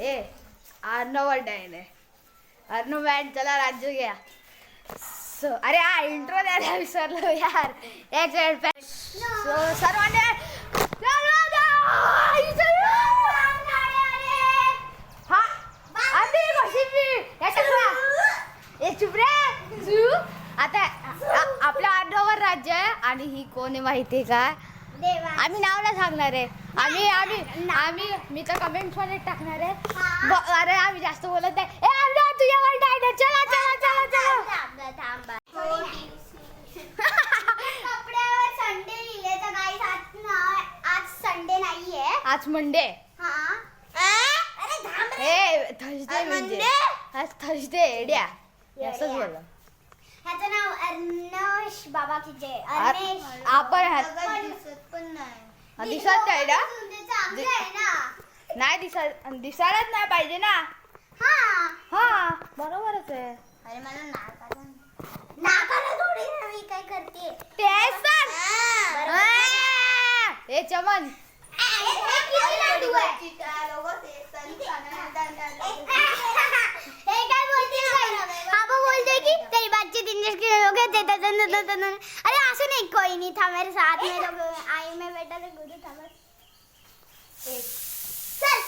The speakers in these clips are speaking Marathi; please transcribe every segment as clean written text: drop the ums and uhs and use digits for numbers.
ए अर्णव डायन आहे. अर्णव मॅन चला राज्य घ्या. अरे हा इंट्रो द्यायला विसरलो यार. एक सर्वांनी आता आपल्या अर्णवर राज्य आहे. आणि ही कोण आहे माहिती आहे का? आम्ही नाव नाही सांगणार आहे. आम्ही मी तर कमेंट मध्ये टाकणार आहे. अरे आम्ही जास्त बोलत नाही. तुझ्यावर डायरेक्ट चला चला चला चला थांबा. कपड्यावर संडे लिहिले तर गाईस आज संडे नाहीये. आज मंडे. अरे थांब रे. ए थर्सडे म्हणजे आज थर्सडे एड्या असंच बोललं. ह्याचं नाव अर्णेश बाबा की जय. अर्णेश आपण दिसत पण नाही. दिसत नाही ना. चांगलं आहे ना. नाही दिसायलाच नाही पाहिजे ना. हा बरोबरच आहे. अरे मला नाकाला थोडी मी काय करते तेच तर. ए चमन तेरी बच्चे 3 लोग अरे असं नाही. कोई नहीं था मेरे साथ में लोग आई में बेटा से गुरु था बस. चल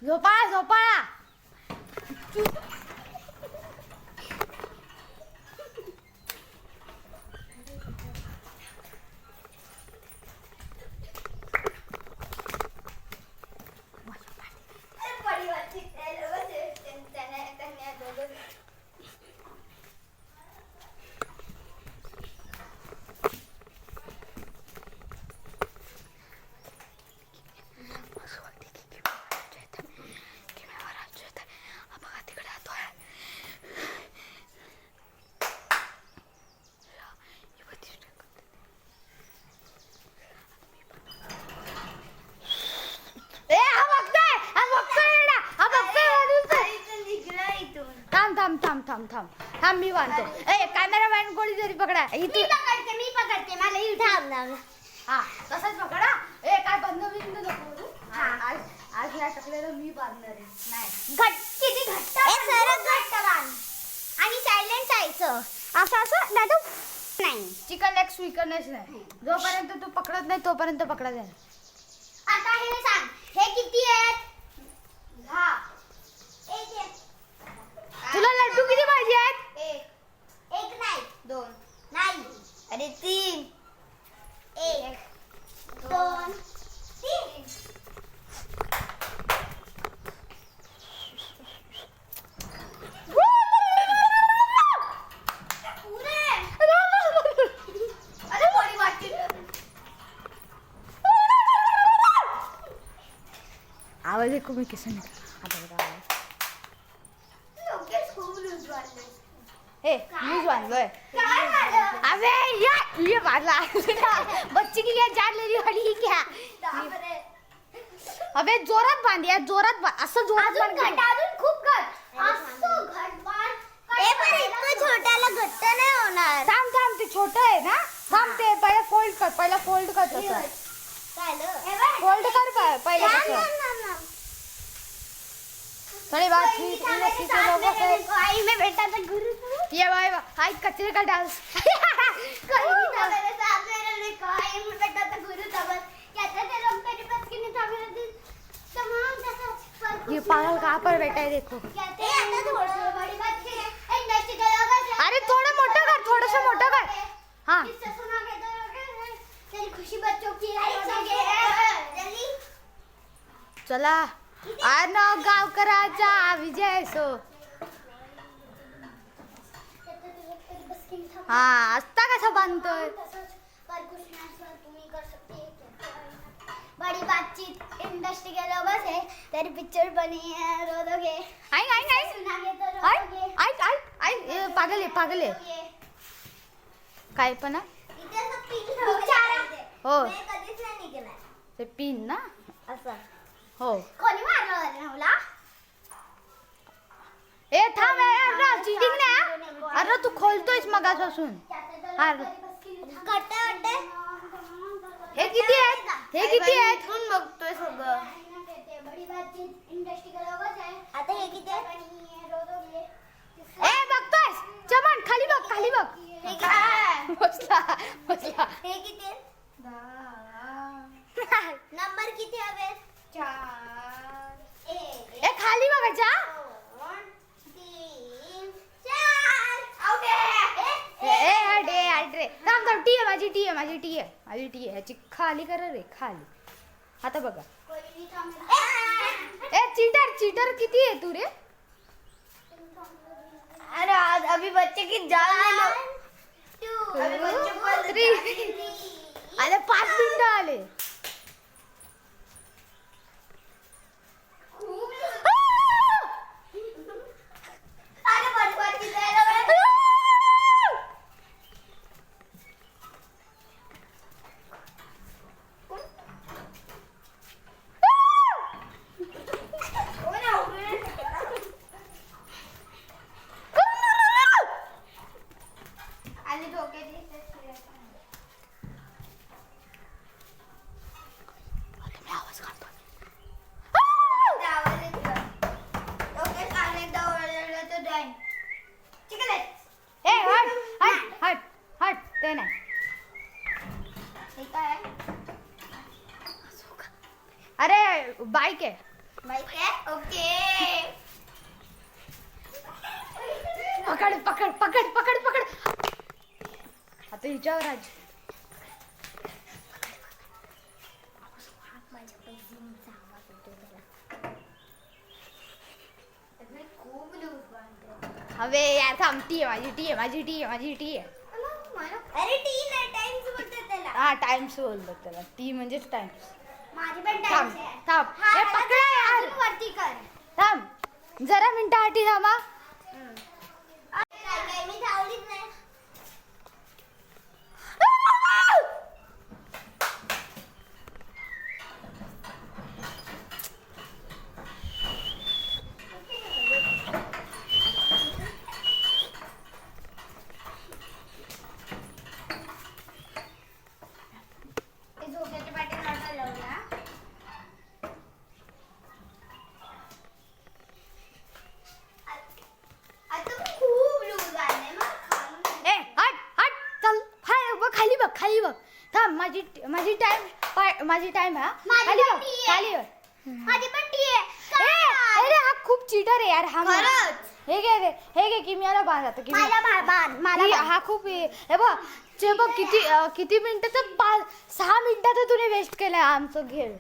झोपाळा झोपाळा. थांब मी बांधतो. ए कॅमेरामॅन कोणी तरी पकडा. मी पकडते मला थांब ना. हा तसंच पकडा. ए काय बंद बिंद नको. आज या टाकलेलं मी बांधणार आहे. नाही किती घट्ट घट्ट बांध. आणि सायलेंट जायचं असं नाही तर नाही. चिकन लेग स्वीकरनेस नाही. जोपर्यंत तू पकडत नाही तोपर्यंत पकडा जाईल. आता हे सांग हे किती आहेत? 10. तुला लड्डू किती पाहिजे आहेत? एक नाही 2 नाही. अरे 3. 1 2 3. आवाज ऐकू मी किसन आता बघा. ए मीच बांधलोय. अबे ये बांधला. बच्ची की क्या जान ले रही वाली क्या? अबे जोरात बांध यार. जोरात असं जोरात बांध. अजून खूप घट. असं घट बांध. पण इतकं छोट्याला घट्ट नाही होणार. थांब ते छोटं आहे ना. थांब ते पहिला फोल्ड कर. फोल्ड तसं. फोल्ड कर पहिला तसं. थोड़ी बात ठीक के लोगों से आई में बेटा था गुरु. ये भाई हाय कचरे का डांस. कोई नहीं था मेरे साथ. मैंने कहा आई में बेटा था गुरु था बस. कहते थे लोग मेरे पास कि नहीं था मेरा दिल तमाम जैसा. ये पागल कहाँ पर बैठा है देखो. कहते हैं आता थोड़ा बड़ी बात है. इंडस्ट्री का लोग. अरे थोड़ा मोटा कर. थोड़ा सा मोटा कर. हाँ किससे सुना के तेरी खुशी बच्चों की है. जल्दी चला. अर्णव गावकराचा विजय सो. हा आस्ता कसा बांधतोय. बड़ी बातचीत इंडस्ट्री के लोगों से. तेरी पिक्चर बनी है रो दोगे. आई सुना के तो रो दोगे. पागल आहे काय पण इथे सब पीक हो. हो मैं कधीच नाही ते पिन ना असं हो. कोणी मारलं अर्णवला? ए थांब चिटिंग नाही. अरे तू खोलतोयस मगापासून. हे किती आहेत? हे किती आहेत? बघतोय सगळं. आता हे किती आहेत? ए बघतोयस चमन खाली बघ खाली बघ. हे काय? बसला बसला. हे किती आहेत? नंबर किती हवेत? 4 ए खाली बघायचा. 2 3 4 आउट ए हट ए हट रे. थांब थांब. टी आहे माझी टी आहे माझी टी आहे माझी टी आहे. ह्याची खाली कर रे खाली. आता बघा. ए चीटर चीटर किती आहे तू रे? अरे आज अभी बच्चे की जान ले लो. 2 3 अरे 5 मिनिटं आले. अरे बचपन की जायला आणि डोक्याची आवाज काढतो. ए हट हट हट हट ते नाही. अरे बाईक आहे. ओके पकड पकड पकड पकड पकड. आता हिच्यावर आज अबे यार थांब. टी आहे माझी टी आहे माझी टी आहे माझी टी आहे. अरे टी नाही टाइम्स बोलतात त्याला. हा टाइम्स बोलतात त्याला. टी म्हणजेच टाइम. माझी पण थांब टाइम्स आहे. थांब. हा, ए पकडा यार. अजून वरती कर. थांब जरा मिनिटासाठी थांबा. काय मी धावलीच नाही. ते झोक्याच्या पाठी नव्हता लावला. आता खूप लूज आहे मग. ए हट हट चल. हाय बघ खाली बघ खाली बघ. थांब माझी माझी टाइम हा. माझी खाली पण बघ टी आहे. खाली बघ. माझी पण टी आहे. ए अरे हा खूप चीटर आहे यार. हा खरंच? हे घे रे हे घे की मला बांध आता की मला बाण मला हा खूप हे बघ. चे बघ किती मिनिटाचं 6 मिनिटाचं तुने वेस्ट केलं आमचं खेळ.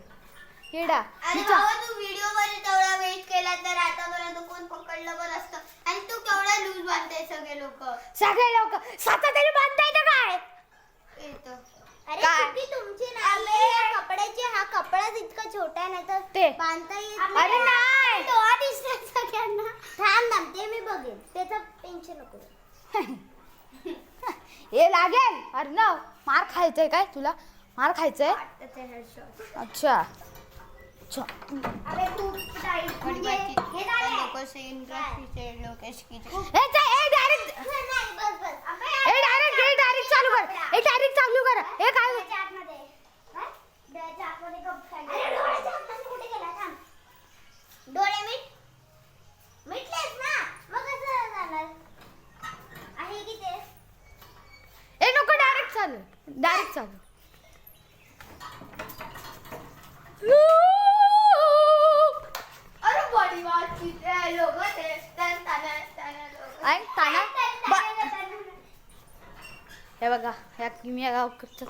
येडा अरे बाबा तू व्हिडिओ मध्ये तेवढा वेट केला तर आतापर्यंत कोण पकडलं पण असतं. आणि तू केवढा लूज बांधताय सगळे लोक. सगळे लोक स्वतः तरी बांधताय का काय? अरे काय? चुकी तुमची नाही. या कपड्याची हा कपडाच इतका छोटा आहे नाही तर ते. बांधता येत अरे नाही. डोळा दिसतात सगळ्यांना. थांब ते मी बघेन. त्याचं टेन्शन नको. हे लागेल. अरे ना मार खायचंय काय तुला? मार खायचंय. अच्छा अच्छा. अरे तू टाईट म्हणजे हे झालंय. डायरेक्ट चालू कर. डायरेक्ट चालू कर. हे काय डोळ्याच्या आतमध्ये. काय? डोळ्याच्या आतमध्ये गप खाली. अरे डोळ्याच्या आतमध्ये कुठे गेला? थांब. डोळे मिटलेस ना मग कसं जाणार आहे की ते. ए नको डायरेक्ट चालू. अरे बडी वाची लोक ते हे बघा या किमिया गावकडचं.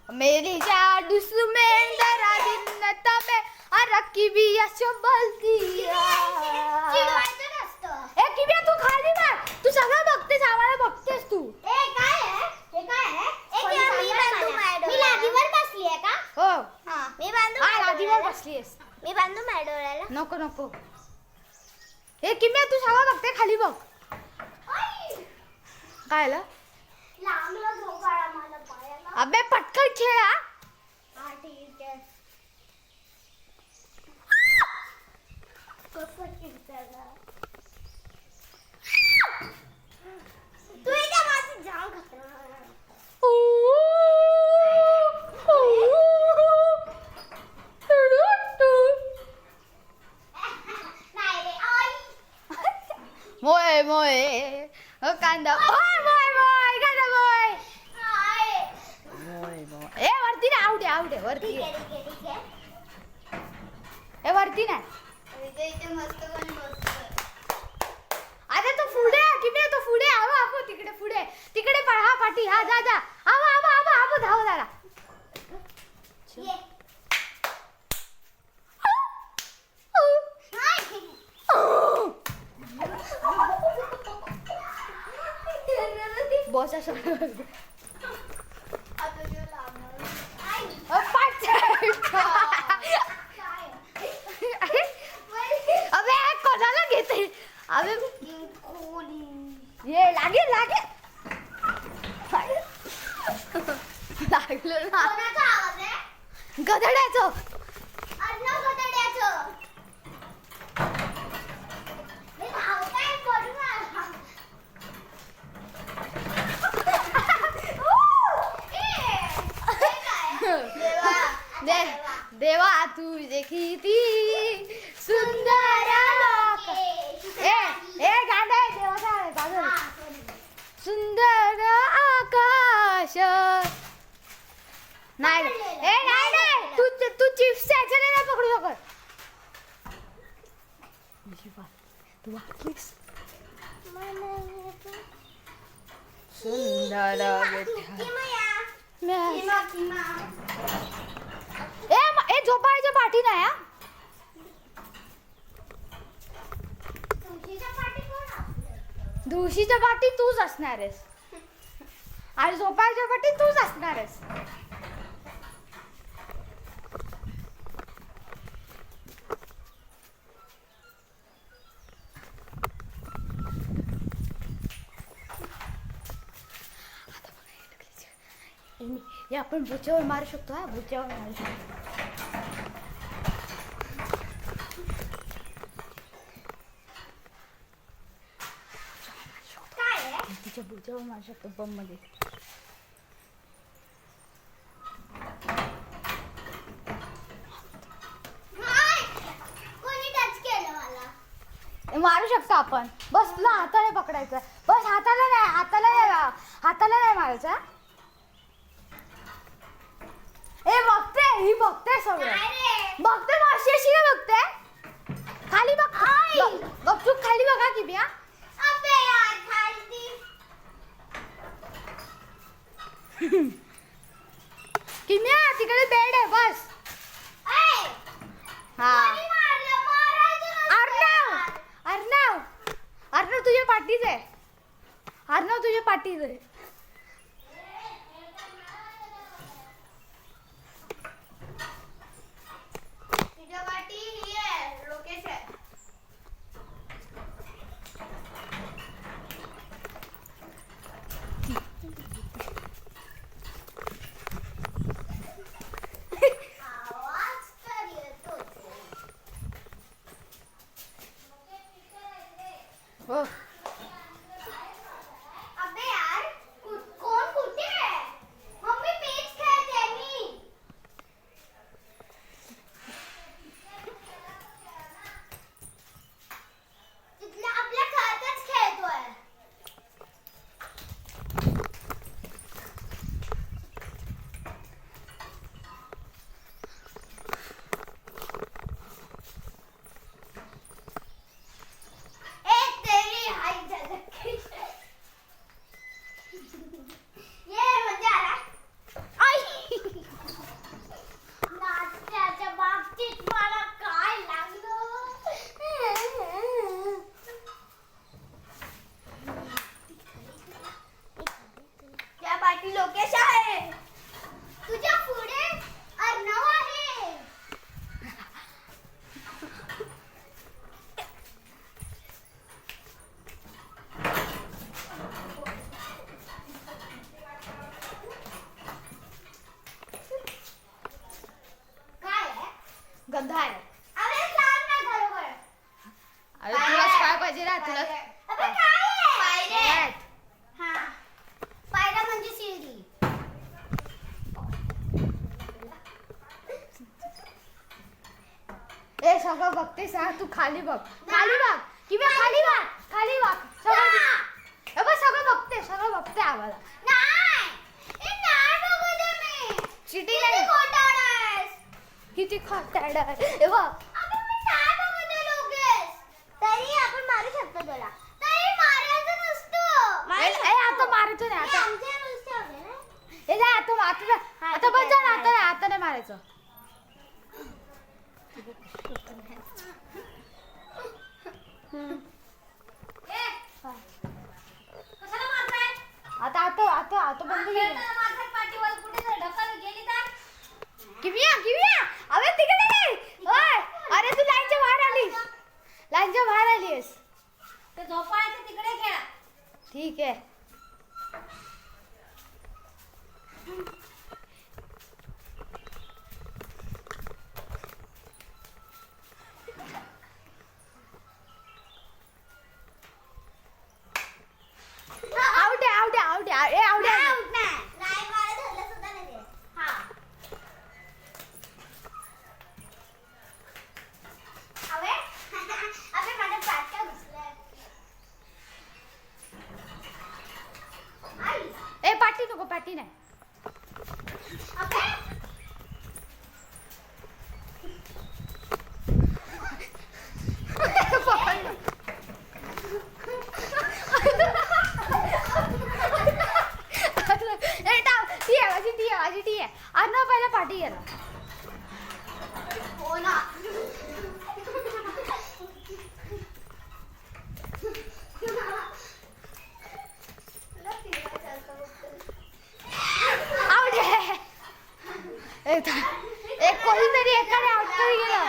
मेरी जादू सुमेन दरा दिन तमे अरकी भी असं बोलती. चिडवायचं नसतं. ए किमिया तू खाली मार. तू सगळं बघतेस आम्हाला बघतेस तू. ए काय आहे हे काय आहे? मी लादीवर बसली आहे का? हो हां मी बांधू. हा लादीवर बसलीस. मी बांधू माझ्या डोळ्याला. नको नको. हे किमिया तू सगळं बघते खाली बघ. काय आलं? लागलं झोपाळा मला पायाला. अबे पटकन खेळा. हा ठीक आहे. कसं खेळताना तू इथे माझी जाम खतरा. नाही रे आई. मोय मोय कांदा मोय मोय मोय कांदा मोय नाही. मोय मोय. ए वरती ना आवडे आवडे वरती ठीक ये. आहे ठीक आहे ठीक आहे. ए वरती नाही. इथे मस्त पण बसतोय. अरे तो पुढे किती तो पुढे आवा आवा तिकडे पुढे तिकडे हा पाठी हा जा जा आवा आवा आवा आवा धाव जरा. ये. बॉस असं अबे कोणाला घेते अबे ये लागे लागे लागलं ना कोणाचा आवाज आहे? गधड्याचं. अर्णव गदड्याचं. हे धावताय पडून आला. देवा तुझे किती सुंदर लोक. ए गाणं आहे देवाचं आहे, गाणं आहे. सुंदर आकाश नाही ए नाही नाही तू चिप्स याच्याने नाही पकडू शकत. तू वाटलीस सुंदर ए झोपाळ्याच्या पाठी नाही हा. धुळशीच्या पाठी तूच असणार आहेस आणि झोपाळ्याच्या पाठी तूच असणार आहेस. हे आपण बुच्यावर मारू शकतो. हा बुच्यावर मारू शकतो. तिच्या बुच्यावर मारू शकतो बम मध्ये. कोणी टच केलं मला? मारू शकतो आपण. बस तुला हाताने पकडायचं. बस हाताला नाही मारायचं. ए बघते ही बघते सगळं नाही रे. बघते माशी अशी बघते. खाली बघ गपचूप खाली बघा की बिया. अबे यार खालती. किम्या तिकडे बेड आहे बस. ए, हा कोणी मारलं? मारायचं नसतं. अर्णव तुझ्या पाठीच आहे. अर्णव तुझ्या पाठीच आहे. तुझ्या वाटी ही आहे, लोकेश आहे. आवाज तर येतोच. हो अबे यार सगळं बघतेस ना तू. खाली बघ किंवा खाली बघ सगळं. हे बघ सगळं बघते आम्हाला. चिटी नाही. किती खोटारडा आहे. हे बघ तरी आपण मारू शकतो तुला. तरी मारायचं नसतं. आता मारायचं नाही. आता आमचे rules ठेवले ना. हे जा आता बस जा ना. आता नाही मारायचं. आता बंद केलं. किविया अबे तिकडे नाही. ओय अरे तू लाईनच्या बाहेर आलीस. तर झोपायचं तिकडे खेळा. ठीक आहे. आउट नाही मला धरलं सुद्धा नाही ते. हा. अबे माझ्या पाठ्या घुसल्या. ए पाटी नको. पाटी नाही. अबे टी आहे. अर्णव पहिला पाठी गेला. हो ना. आउट आहे. एक कोणीतरी एकाने आउट तरी गेलं.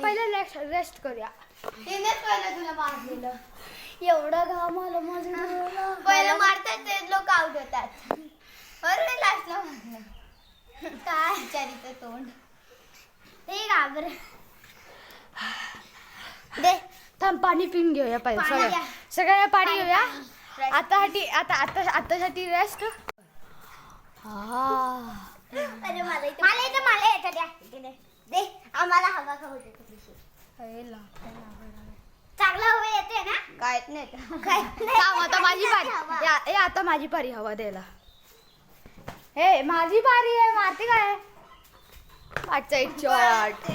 पहिले रेस्ट करूया. तिनेच पहिलं तुला मारलेलं. एवढा घाम आला माझं. पहिलं मारतात ते लोक आउट होतात. अरे लास्टला मारलं. काय विचारित तोंड. ते घाबर दे. थांब पाणी पिऊन घेऊया पहिले. सगळ्या पाणी घेऊया. आतासाठी रेस्ट. अरे मला येतं द्या. दे आम्हाला हवा खाऊ दे थोडीशी. चांगलं हवा येते ना. काय नाही. आता माझी पारी. आता माझी पारी हवा द्यायला. हे माझी पारी आहे. मारते काय. पाठचा एक शॉट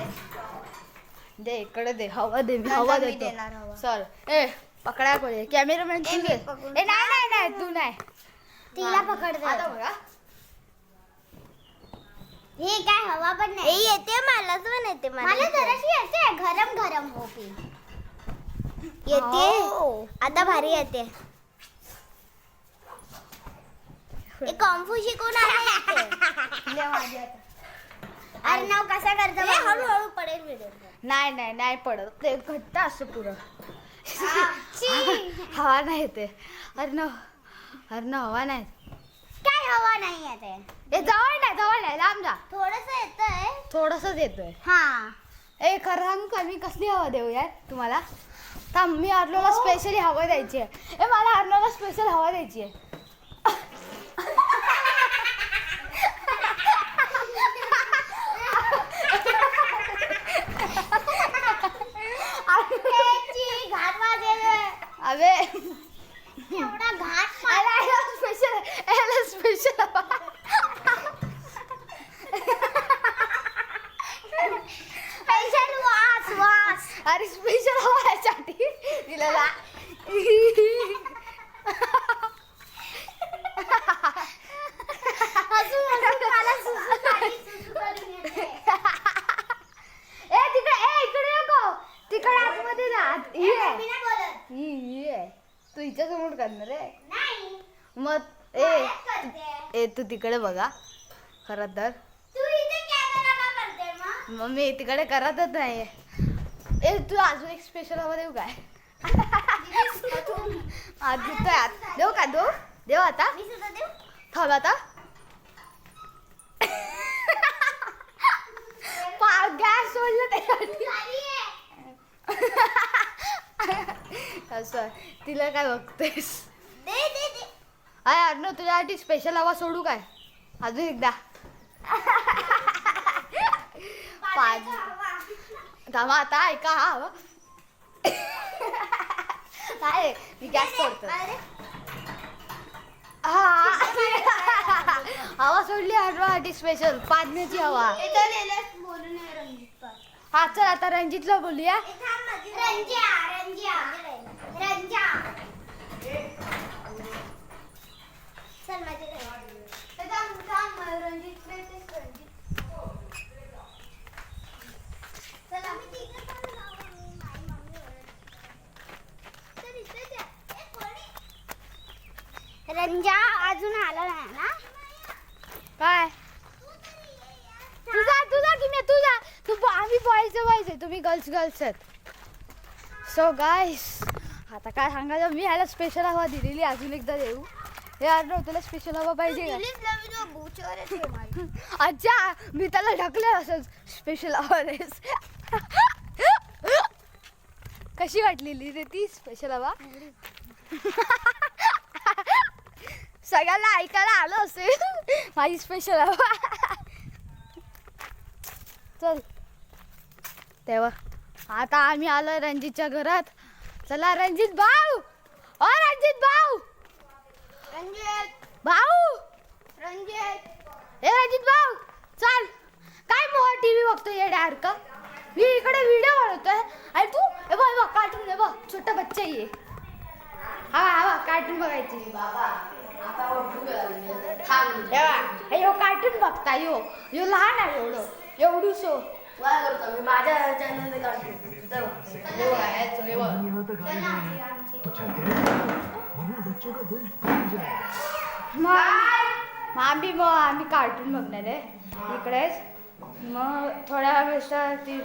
दे. इकडे दे. हवा दे. मी हवा देतो. सर ए पकडा कोणी. कॅमेरामॅन तू घे. ए नाही तू नाही. तिला पकड. आता बघा. हे काय हवा पण नाही. येते मलाच पण येते. मला जराशी येते. गरम होती येते. आता भारी येते. एक कॉम्फू शिकून अर्णव कसा करतो. हळूहळू पडेल व्हिडिओ. नाही पडत. ते घट्ट असं पुरं. हवा नाही येते. अर्णव हवा नाही. काय हवा नाही येते. जवळ नाही लांब जा. थोडंसं येतोय. हा. ए खरं कमी कसली हवा देऊ यार तुम्हाला. थांब मी अर्णवला स्पेशली हवा द्यायची आहे. मला अर्णवला स्पेशल हवा द्यायची आहे. अबे एवढा घाट स्पेशल वास. अरे स्पेशल हवा यासाठी दिलेला. तिकडे आतमध्ये जा. तू हिच्या समोर करणार आहे. मग ए तू तिकडे बघा. खरं तर मग मी तिकडे करतच नाही. ए तू अजून एक स्पेशल हवा देऊ काय. देऊ का देऊ आता. थांब आता. गॅस सोडलं त्यासाठी. असं तिला काय बघतेस. अरे अर्णव तुझ्यासाठी स्पेशल हवा सोडू काय. अजून एकदा. थांबा आता ऐका हा काय मी गॅस करतो हवा सोडली हलवासाठी स्पेशल पाजण्याची हवा हा चल आता रणजितला बोलूया रंजा अजून आला नाही ना काय तुझा की मी तुझा तू आम्ही बॉयज आहे तुम्ही गर्ल्स आहेत सो गाईस आता काय सांगायचं मी ह्याला स्पेशल हवा दिलेली अजून एकदा देऊ हे आर्डर तुला स्पेशल हवा पाहिजे का अच्छा मी त्याला ढकले असंच स्पेशल हवा देस कशी वाटलेली रे ती स्पेशल हवा सगळ्यांना ऐकायला आलं असेल माझी स्पेशल हवा चल तेव्हा आता आम्ही आलोय रणजितच्या घरात चला रणजित भाऊ ओ रणजित भाऊ भाऊ हे रणजित भाऊ चल काय मोहा टीव्ही बघतो येड्यासारखं मी इकडे व्हिडिओ बनवतोय आणि तू हे बघ कार्टून हे बघ छोटा बच्चा ये हा कार्टून बघायची यो कार्टून बघता यो लहान आहे एवढूसो माझ्या चॅनल आम्ही कार्टून बघणार आहे इकडेच मग थोड्या वेळेस ती